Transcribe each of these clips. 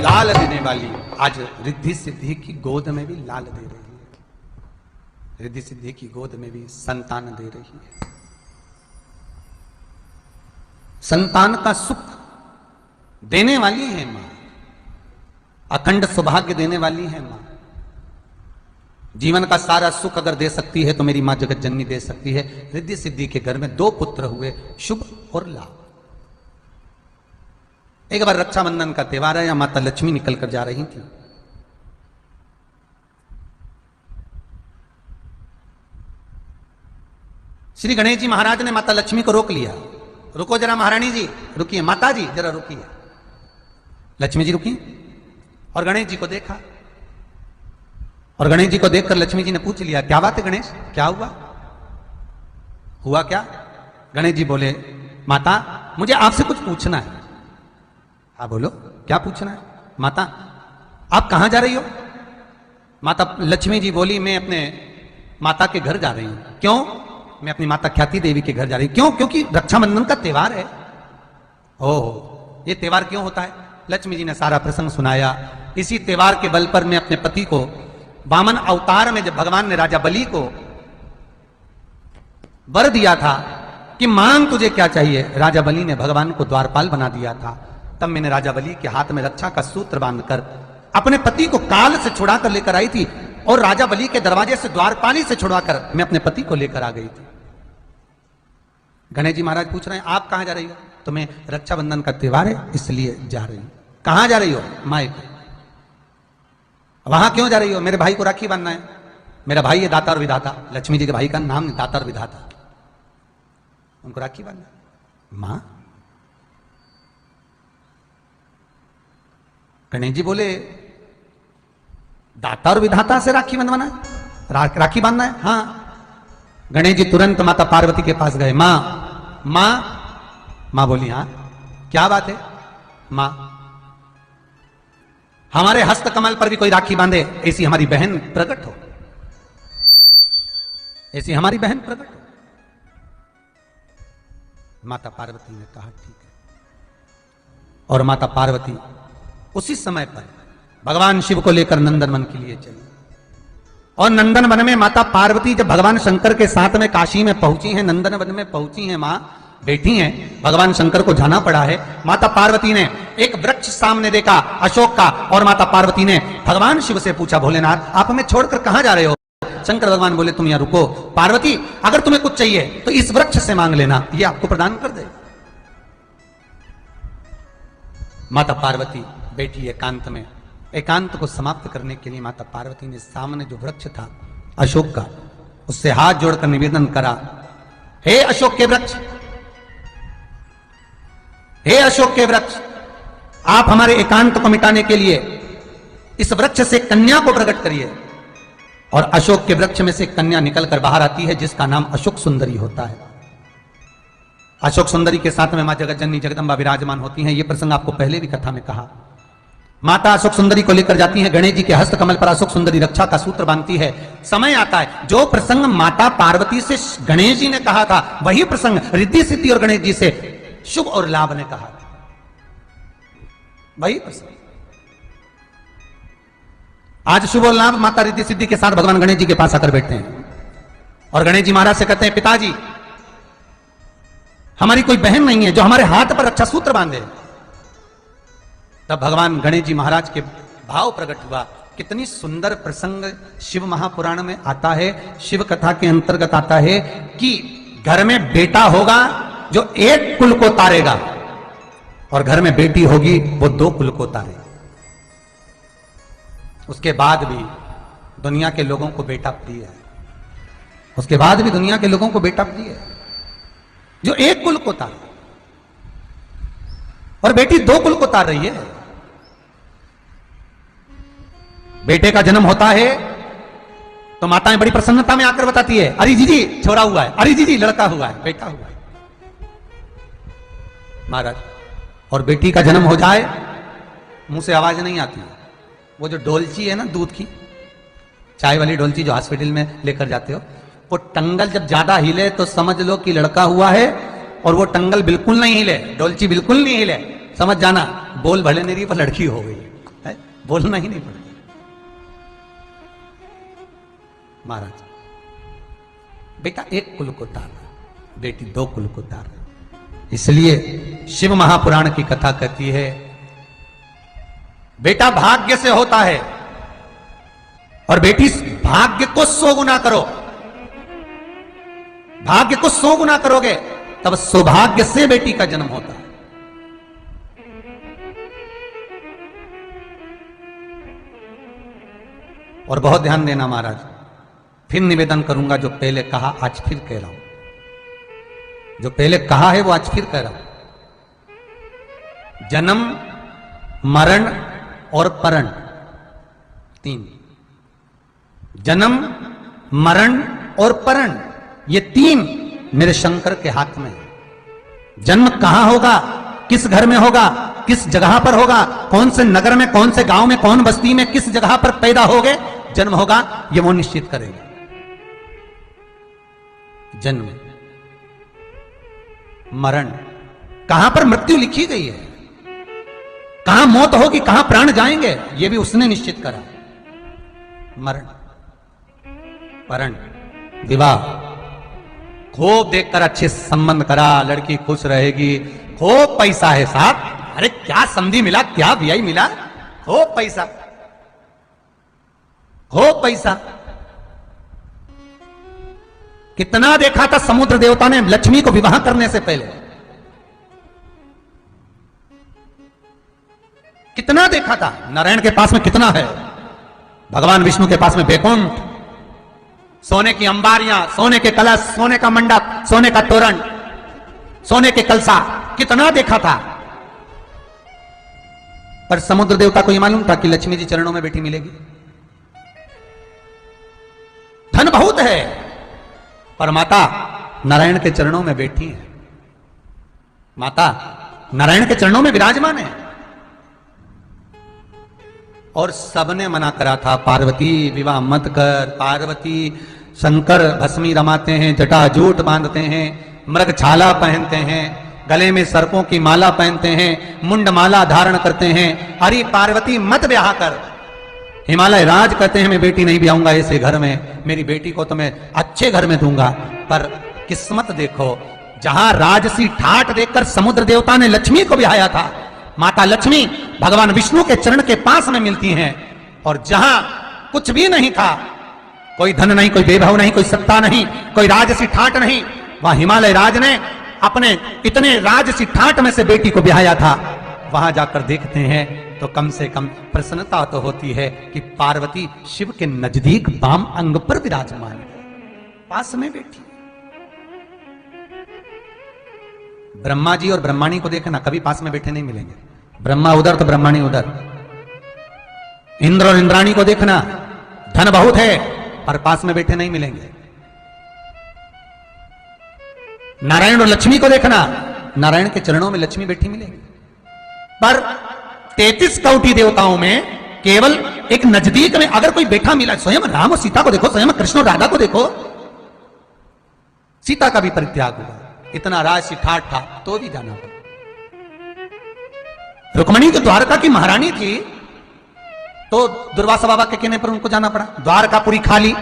लाल देने वाली आज रिद्धि सिद्धि की गोद में भी लाल दे रही है। रिद्धि सिद्धि की गोद में भी संतान दे रही है। संतान का सुख देने वाली है मां, अखंड सौभाग्य देने वाली है मां। जीवन का सारा सुख अगर दे सकती है तो मेरी मां जगत जननी दे सकती है। रिद्धि सिद्धि के घर में 2 पुत्र हुए, शुभ और लाभ। एक बार रक्षाबंधन का त्योहार है, या माता लक्ष्मी निकल कर जा रही थी। श्री गणेश जी महाराज ने माता लक्ष्मी को रोक लिया। रुको जरा महारानी जी, रुकिए, माता जी जरा रुकिए। लक्ष्मी जी रुकी और गणेश जी को देखा, और गणेश जी को देखकर लक्ष्मी जी ने पूछ लिया, क्या बात है गणेश, क्या हुआ? हुआ क्या? गणेश जी बोले, माता मुझे आपसे कुछ पूछना है। हाँ बोलो, क्या पूछना है? माता आप कहां जा रही हो? माता लक्ष्मी जी बोली, मैं अपने माता के घर जा रही हूं। क्यों? मैं अपनी माता ख्याति देवी के घर जा रही हूं। क्यों? क्योंकि रक्षाबंधन का त्योहार है। ओह, ये त्योहार क्यों होता है? लक्ष्मी जी ने सारा प्रसंग सुनाया। इसी त्योहार के बल पर मैं अपने पति को वामन अवतार में जब भगवान ने राजा बलि को वर दिया था कि मांग तुझे क्या चाहिए, राजा बलि ने भगवान को द्वारपाल बना दिया था। तब मैंने राजा बलि के हाथ में रक्षा का सूत्र बांधकर अपने पति को काल से छुड़ाकर लेकर आई थी, और राजा बलि के दरवाजे से द्वारपाली से छुड़ाकर मैं अपने पति को लेकर आ गई थी। गणेश जी महाराज पूछ रहे हैं, आप कहां जा रही हो? तो मैं रक्षाबंधन का त्योहार है इसलिए जा रही हूं। कहां जा रही हो? मायके। वहां क्यों जा रही हो? मेरे भाई को राखी बांधना है। मेरा भाई है दाता और विधाता। लक्ष्मी जी के भाई का नाम दाता और विधाता, उनको राखी बांधना। मां, गणेश जी बोले, दाता और विधाता से राखी बंधवाना है, राखी बांधना है? हाँ। गणेश जी तुरंत माता पार्वती के पास गए। मां, मां, मां बोली, हाँ क्या बात है? मां, हमारे हस्त कमल पर भी कोई राखी बांधे, ऐसी हमारी बहन प्रकट हो, ऐसी हमारी बहन प्रकट हो। माता पार्वती ने कहा ठीक है, और माता पार्वती उसी समय पर भगवान शिव को लेकर नंदनवन के लिए चली। और नंदनवन में माता पार्वती जब भगवान शंकर के साथ में काशी में पहुंची हैं, नंदनवन में पहुंची हैं, मां बैठी हैं, भगवान शंकर को जाना पड़ा है। माता पार्वती ने एक वृक्ष सामने देखा, अशोक का, और माता पार्वती ने भगवान शिव से पूछा, भोलेनाथ आप हमें छोड़कर कहां जा रहे हो? शंकर भगवान बोले, तुम यहां रुको। पार्वती अगर तुम्हें कुछ चाहिए तो इस वृक्ष से मांग लेना, ये आपको प्रदान कर दे। माता पार्वती बैठी एकांत में। एकांत को समाप्त करने के लिए माता पार्वती ने सामने जो वृक्ष था अशोक का, उससे हाथ जोड़कर निवेदन करा, हे अशोक के वृक्ष, हे अशोक के वृक्ष, आप हमारे एकांत को मिटाने के लिए इस वृक्ष से कन्या को प्रकट करिए। और अशोक के वृक्ष में से कन्या निकलकर बाहर आती है, जिसका नाम अशोक सुंदरी होता है। अशोक सुंदरी के साथ में मां जगत जननी जगदंबा विराजमान होती हैं। यह प्रसंग आपको पहले भी कथा में कहा। माता अशोक सुंदरी को लेकर जाती हैं, गणेश जी के हस्त कमल पर अशोक सुंदरी रक्षा का सूत्र बांधती है। समय आता है, जो प्रसंग माता पार्वती से गणेश जी ने कहा था, वही प्रसंग रिद्धि सिद्धि और गणेश जी से शुभ और लाभ ने कहा था, वही प्रसंग। आज शुभ और लाभ माता रिद्धि सिद्धि के साथ भगवान गणेश जी के पास आकर बैठते हैं, और गणेश जी महाराज से कहते हैं, पिताजी हमारी कोई बहन नहीं है जो हमारे हाथ पर रक्षा सूत्र बांधे। तब भगवान गणेश जी महाराज के भाव प्रकट हुआ। कितनी सुंदर प्रसंग शिव महापुराण में आता है, शिव कथा के अंतर्गत आता है कि घर में बेटा होगा जो एक कुल को तारेगा, और घर में बेटी होगी वो 2 कुल को तारेगी। उसके बाद भी दुनिया के लोगों को बेटा प्रिय है, उसके बाद भी दुनिया के लोगों को बेटा प्रिय है जो एक कुल को तारे, और बेटी 2 कुल को तार रही है। बेटे का जन्म होता है तो माताएं बड़ी प्रसन्नता में आकर बताती है, अरे जीजी छोरा हुआ है, अरे जीजी लड़का हुआ है, बेटा हुआ है महाराज। और बेटी का जन्म हो जाए, मुंह से आवाज नहीं आती है। वो जो डोलची है ना, दूध की चाय वाली डोलची जो हॉस्पिटल में लेकर जाते हो, वो टंगल जब ज्यादा हिले तो समझ लो कि लड़का हुआ है, और वो टंगल बिल्कुल नहीं हिले, डोलची बिल्कुल नहीं हिले, समझ जाना बोल भले नहीं रही पर लड़की हो गई। बोलना ही नहीं पड़ता। महाराज बेटा एक कुल को तारा, बेटी दो कुल को तारा। इसलिए शिव महापुराण की कथा कहती है बेटा भाग्य से होता है, और बेटी भाग्य को 100 गुना करो। भाग्य को 100 गुना करोगे तब सौभाग्य से बेटी का जन्म होता है। और बहुत ध्यान देना महाराज, फिर निवेदन करूंगा, जो पहले कहा आज फिर कह रहा हूं, जो पहले कहा है वो आज फिर कह रहा हूं। जन्म, मरण और परण, 3। जन्म, मरण और परण, ये 3 मेरे शंकर के हाथ में है। जन्म कहां होगा, किस घर में होगा, किस जगह पर होगा, कौन से नगर में, कौन से गांव में, कौन बस्ती में, किस जगह पर पैदा होगे, जन्म होगा, ये वो निश्चित करेगा। जन्म, मरण, कहां पर मृत्यु लिखी गई है, कहां मौत होगी, कहां प्राण जाएंगे, ये भी उसने निश्चित करा। मरण, परण, विवाह, खूब देखकर अच्छे संबंध करा, लड़की खुश रहेगी, खूब पैसा है साहब, अरे क्या समधी मिला, क्या वीआई मिला, खूब पैसा, खूब पैसा। कितना देखा था समुद्र देवता ने लक्ष्मी को विवाह करने से पहले, कितना देखा था। नारायण के पास में कितना है, भगवान विष्णु के पास में बैकुंठ, सोने की अंबारियां, सोने के कलश, सोने का मंडप, सोने का तोरण, सोने के कलसा, कितना देखा था। पर समुद्र देवता को यह मालूम था कि लक्ष्मी जी चरणों में बैठी मिलेगी। धन बहुत है, पर माता नारायण के चरणों में बैठी है, माता नारायण के चरणों में विराजमान है। और सबने मना करा था, पार्वती विवाह मत कर, पार्वती, शंकर भस्मी रमाते हैं, जटा जूट बांधते हैं, मृग छाला पहनते हैं, गले में सर्पों की माला पहनते हैं, मुंड माला धारण करते हैं, अरे पार्वती मत ब्याह कर। हिमालय राज कहते हैं मैं बेटी नहीं ब्याहूंगा ऐसे घर में, मेरी बेटी को तो मैं अच्छे घर में दूंगा। पर किस्मत देखो, जहां राजसी ठाट देखकर समुद्र देवता ने लक्ष्मी को ब्याया था, माता लक्ष्मी भगवान विष्णु के चरण के पास में मिलती हैं। और जहां कुछ भी नहीं था, कोई धन नहीं, कोई वैभव नहीं, कोई सत्ता नहीं, कोई राजसी ठाट नहीं, वहां हिमालय राज ने अपने इतने राजसी ठाट में से बेटी को ब्याया था। वहां जाकर देखते हैं तो कम से कम प्रसन्नता तो होती है कि पार्वती शिव के नजदीक वाम अंग पर विराजमान है, पास में बैठी। ब्रह्मा जी और ब्रह्माणी को देखना, कभी पास में बैठे नहीं मिलेंगे। ब्रह्मा उधर तो ब्रह्माणी उधर। इंद्र और इंद्राणी को देखना, धन बहुत है पर पास में बैठे नहीं मिलेंगे। नारायण और लक्ष्मी को देखना, नारायण के चरणों में लक्ष्मी बैठी मिलेगी। पर 33 कौटी देवताओं में केवल एक नजदीक में अगर कोई बैठा मिला, स्वयं राम और सीता को देखो, स्वयं कृष्ण और राधा को देखो, सीता का भी परित्याग हुआ, इतना राजसी ठाट था तो भी जाना पड़ा। रुक्मणी तो द्वारका की महारानी थी, तो दुर्वासा बाबा के कहने पर उनको जाना पड़ा। द्वारकापुरी खाली,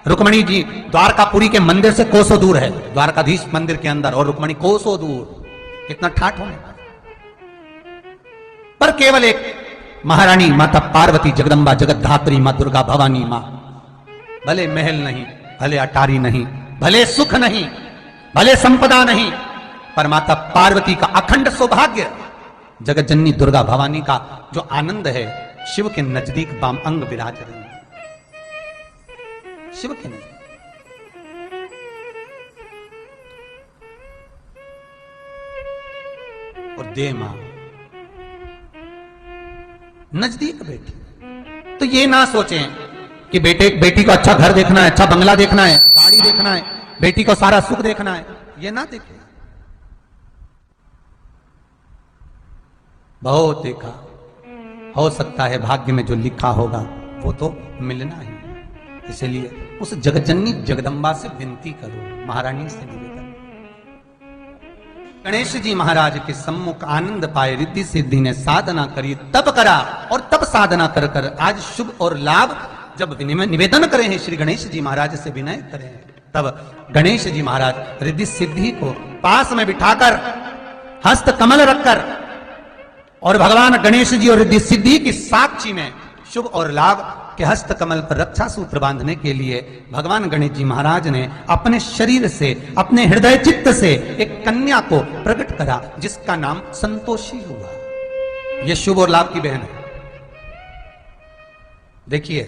रुक्मणी जी द्वारकापुरी के मंदिर से कोसों दूर है, द्वारकाधीश मंदिर के अंदर, और रुक्मणी कोसों दूर, इतना ठाट होने पर केवल एक महारानी माता पार्वती, जगदम्बा, जगतधात्री, मां दुर्गा, भवानी मां, भले महल नहीं, भले अटारी नहीं, भले सुख नहीं, भले संपदा नहीं, पर माता पार्वती का अखंड सौभाग्य, जगत जननी दुर्गा भवानी का जो आनंद है, शिव के नजदीक वाम अंग विराज रहे हैं, शिव के नजदीक। और दे मां नजदीक बैठी, तो ये ना सोचें कि बेटी को अच्छा घर देखना है, अच्छा बंगला देखना है, गाड़ी देखना है, बेटी को सारा सुख देखना है, ये ना देखें। बहुत देखा, हो सकता है भाग्य में जो लिखा होगा वो तो मिलना ही है। इसलिए उस जगतजननी जगदम्बा से विनती करो, महारानी से निवेदन, गणेश जी महाराज के सम्मुख आनंद पाए, रिद्धि सिद्धि ने साधना करी, तप करा, और तब साधना कर कर आज शुभ और लाभ जब निवेदन करे हैं श्री गणेश जी महाराज से विनय करें, तब गणेश जी महाराज रिद्धि सिद्धि को पास में बिठाकर हस्त कमल रखकर और भगवान गणेश जी और रिद्धि सिद्धि की साक्षी में शुभ और लाभ के हस्त कमल पर रक्षा सूत्र बांधने के लिए भगवान गणेश जी महाराज ने अपने शरीर से, अपने हृदय चित्त से एक कन्या को प्रकट करा, जिसका नाम संतोषी हुआ। यह शुभ और लाभ की बहन है। देखिए,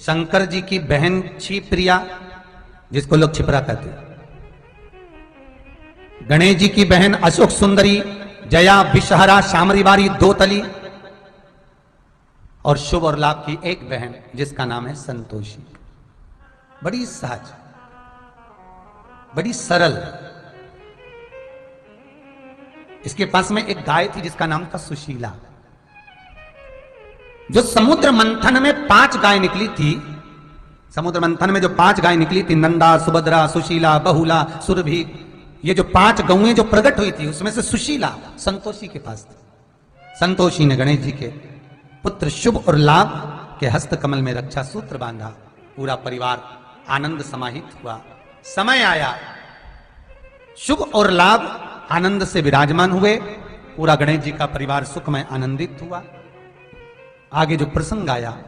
शंकर जी की बहन क्षिप्रिया, जिसको लोग छिपरा कहते हैं, गणेश जी की बहन अशोक सुंदरी, जया, विषहरा, शामरी बारी, दो तली, और शुभ और लाभ की एक बहन जिसका नाम है संतोषी। बड़ी सहज, बड़ी सरल। इसके पास में एक गाय थी जिसका नाम था सुशीला। जो समुद्र मंथन में 5 गाय निकली थी, समुद्र मंथन में जो 5 गाय निकली थी, नंदा, सुभद्रा, सुशीला, बहुला, सुरभि, ये जो 5 गौएं जो प्रकट हुई थी, उसमें से सुशीला संतोषी के पास थी। संतोषी ने गणेश जी के पुत्र शुभ और लाभ के हस्त कमल में रक्षा सूत्र बांधा। पूरा परिवार आनंद समाहित हुआ। समय आया, शुभ और लाभ आनंद से विराजमान हुए। पूरा गणेश जी का परिवार सुख में आनंदित हुआ। आगे जो प्रसंग आया